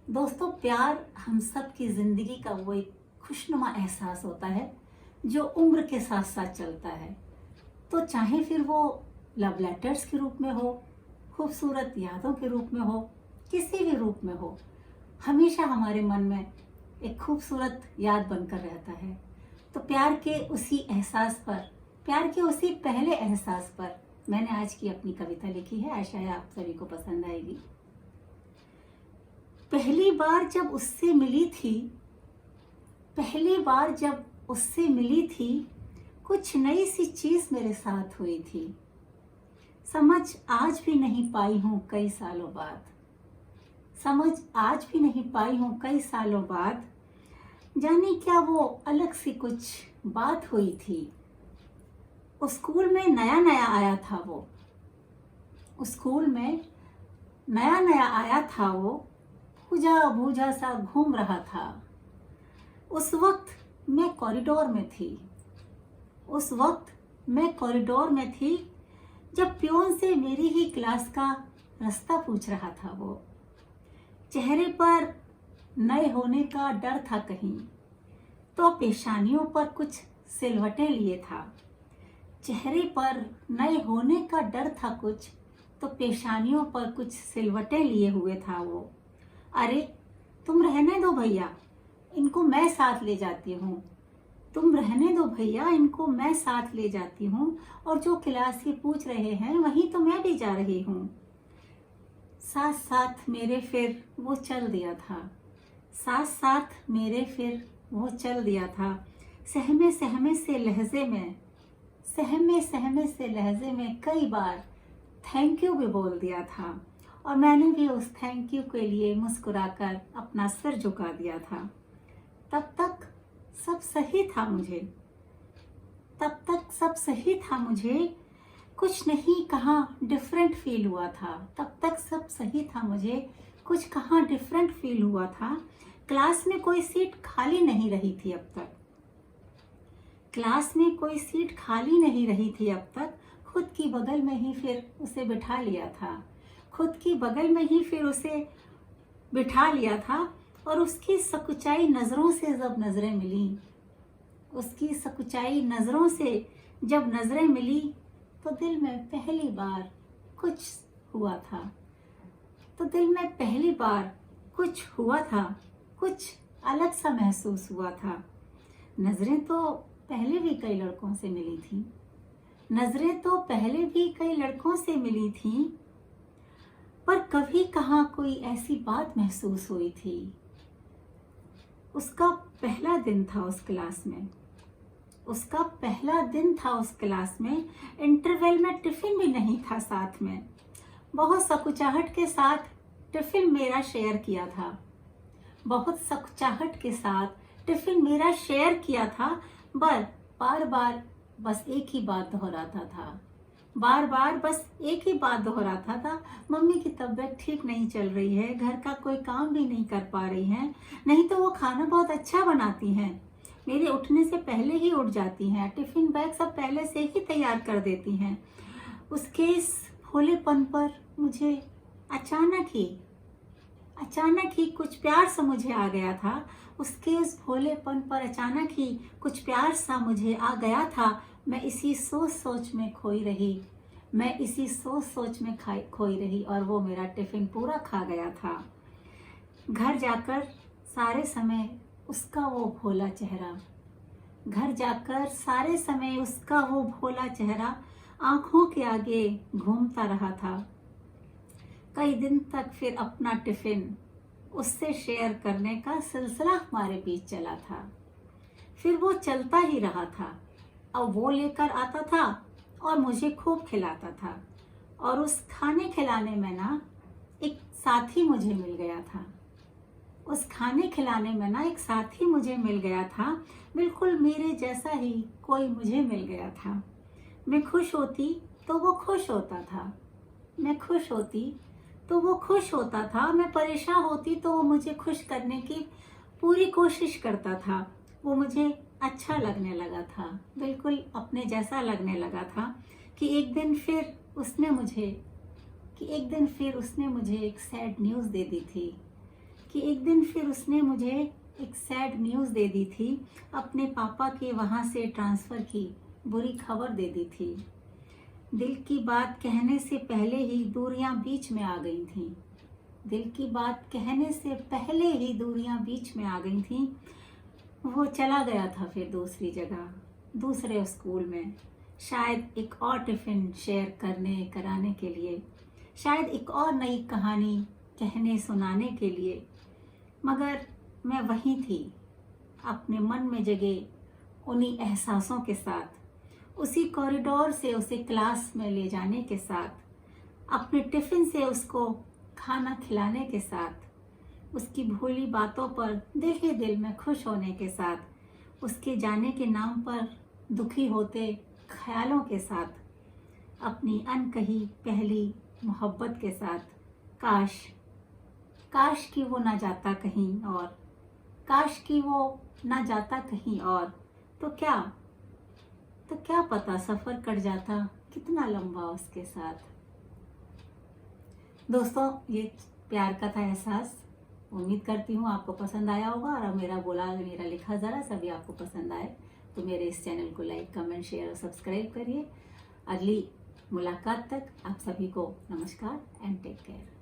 दोस्तों, प्यार हम सब की जिंदगी का वो एक खुशनुमा एहसास होता है जो उम्र के साथ साथ चलता है। तो चाहे फिर वो लव लेटर्स के रूप में हो, खूबसूरत यादों के रूप में हो, किसी भी रूप में हो, हमेशा हमारे मन में एक खूबसूरत याद बनकर रहता है। तो प्यार के उसी एहसास पर, प्यार के उसी पहले एहसास पर मैंने आज की अपनी कविता लिखी है। आशा है आप सभी को पसंद आएगी। पहली बार जब उससे मिली थी, पहली बार जब उससे मिली थी, कुछ नई सी चीज मेरे साथ हुई थी। समझ आज भी नहीं पाई हूँ कई सालों बाद, समझ आज भी नहीं पाई हूँ कई सालों बाद। जाने क्या वो अलग सी कुछ बात हुई थी। उस स्कूल में नया नया आया था वो, उस स्कूल में नया नया आया था वो, भूजा भूजा सा घूम रहा था। उस वक्त मैं कॉरिडोर में थी, उस वक्त मैं कॉरिडोर में थी जब पियोन से मेरी ही क्लास का रास्ता पूछ रहा था वो। चेहरे पर नए होने का डर था कहीं, तो पेशानियों पर कुछ सिलवटें लिए था। चेहरे पर नए होने का डर था कुछ, तो पेशानियों पर कुछ सिलवटें लिए हुए था वो। अरे तुम रहने दो भैया, इनको मैं साथ ले जाती हूँ। तुम रहने दो भैया, इनको मैं साथ ले जाती हूँ। और जो क्लास ये पूछ रहे हैं वहीं तो मैं भी जा रही हूँ। साथ साथ मेरे फिर वो चल दिया था, साथ साथ मेरे फिर वो चल दिया था। सहमे सहमे से लहजे में, सहमे सहमे से लहजे में कई बार थैंक यू भी बोल दिया था। और मैंने भी उस थैंक यू के लिए मुस्कुराकर अपना सिर झुका दिया था। तब तक सब सही था मुझे, तब तक सब सही था मुझे, कुछ नहीं कहाँ डिफरेंट फील हुआ था। तब तक सब सही था मुझे, कुछ कहाँ डिफरेंट फील हुआ था। क्लास में कोई सीट खाली नहीं रही थी अब तक, क्लास में कोई सीट खाली नहीं रही थी अब तक। खुद की बगल में ही फिर उसे बिठा लिया था, खुद की बगल में ही फिर उसे बिठा लिया था। और उसकी सकुचाई नजरों से जब नजरें मिली, उसकी सकुचाई नजरों से जब नजरें मिली, तो दिल में पहली बार कुछ हुआ था, तो दिल में पहली बार कुछ हुआ था, कुछ अलग सा महसूस हुआ था। नजरें तो पहले भी कई लड़कों से मिली थी, नजरें तो पहले भी कई लड़कों से मिली थी, पर कभी कहाँ कोई ऐसी बात महसूस हुई थी। उसका पहला दिन था उस क्लास में, उसका पहला दिन था उस क्लास में। इंटरवल में टिफिन भी नहीं था साथ में, बहुत सकुचाहट के साथ टिफिन मेरा शेयर किया था, बहुत सकुचाहट के साथ टिफिन मेरा शेयर किया था। बार बार बस एक ही बात दोहराता था, बार बार बस एक ही बात दोहराता था। मम्मी की तबीयत ठीक नहीं चल रही है, घर का कोई काम भी नहीं कर पा रही हैं, नहीं तो वो खाना बहुत अच्छा बनाती हैं, मेरे उठने से पहले ही उठ जाती हैं, टिफिन बैग सब पहले से ही तैयार कर देती हैं। उसके इस भोलेपन पर मुझे अचानक ही कुछ प्यार सा मुझे आ गया था। उसके इस भोलेपन पर अचानक ही कुछ प्यार सा मुझे आ गया था। मैं इसी सोच सोच में खोई रही, मैं इसी सोच सोच में खोई रही, और वो मेरा टिफिन पूरा खा गया था। घर जाकर सारे समय उसका वो भोला चेहरा, घर जाकर सारे समय उसका वो भोला चेहरा आंखों के आगे घूमता रहा था। कई दिन तक फिर अपना टिफिन उससे शेयर करने का सिलसिला हमारे बीच चला था। फिर वो चलता ही रहा था, अब वो लेकर आता था और मुझे खूब खिलाता था। और उस खाने खिलाने में ना एक साथी मुझे मिल गया था, उस खाने खिलाने में ना एक साथी मुझे मिल गया था, बिल्कुल मेरे जैसा ही कोई मुझे मिल गया था। मैं खुश होती तो वो खुश होता था, मैं खुश होती तो वो खुश होता था, मैं परेशान होती तो वो मुझे खुश करने की पूरी कोशिश करता था। वो मुझे अच्छा लगने लगा था, बिल्कुल अपने जैसा लगने लगा था। कि एक दिन फिर उसने मुझे एक सैड न्यूज़ दे दी थी कि एक दिन फिर उसने मुझे एक सैड न्यूज़ दे दी थी, अपने पापा के वहाँ से ट्रांसफ़र की बुरी खबर दे दी थी। दिल की बात कहने से पहले ही दूरियां बीच में आ गई थीं। दिल की बात कहने से पहले ही दूरियां बीच में आ गई थीं। वो चला गया था फिर दूसरी जगह, दूसरे स्कूल में, शायद एक और टिफ़िन शेयर करने कराने के लिए, शायद एक और नई कहानी कहने सुनाने के लिए। मगर मैं वहीं थी, अपने मन में जगे उन्हीं एहसासों के साथ, उसी कॉरिडोर से उसे क्लास में ले जाने के साथ, अपने टिफ़िन से उसको खाना खिलाने के साथ, उसकी भूली बातों पर दिल ही दिल में खुश होने के साथ, उसके जाने के नाम पर दुखी होते ख्यालों के साथ, अपनी अनकही पहली मोहब्बत के साथ। काश कि वो ना जाता कहीं और, काश कि वो ना जाता कहीं और, तो क्या पता सफ़र कट जाता कितना लंबा उसके साथ। दोस्तों, ये प्यार का था एहसास। उम्मीद करती हूँ आपको पसंद आया होगा, और मेरा लिखा ज़रा सा भी आपको पसंद आए तो मेरे इस चैनल को लाइक, कमेंट, शेयर और सब्सक्राइब करिए। अगली मुलाकात तक आप सभी को नमस्कार एंड टेक केयर।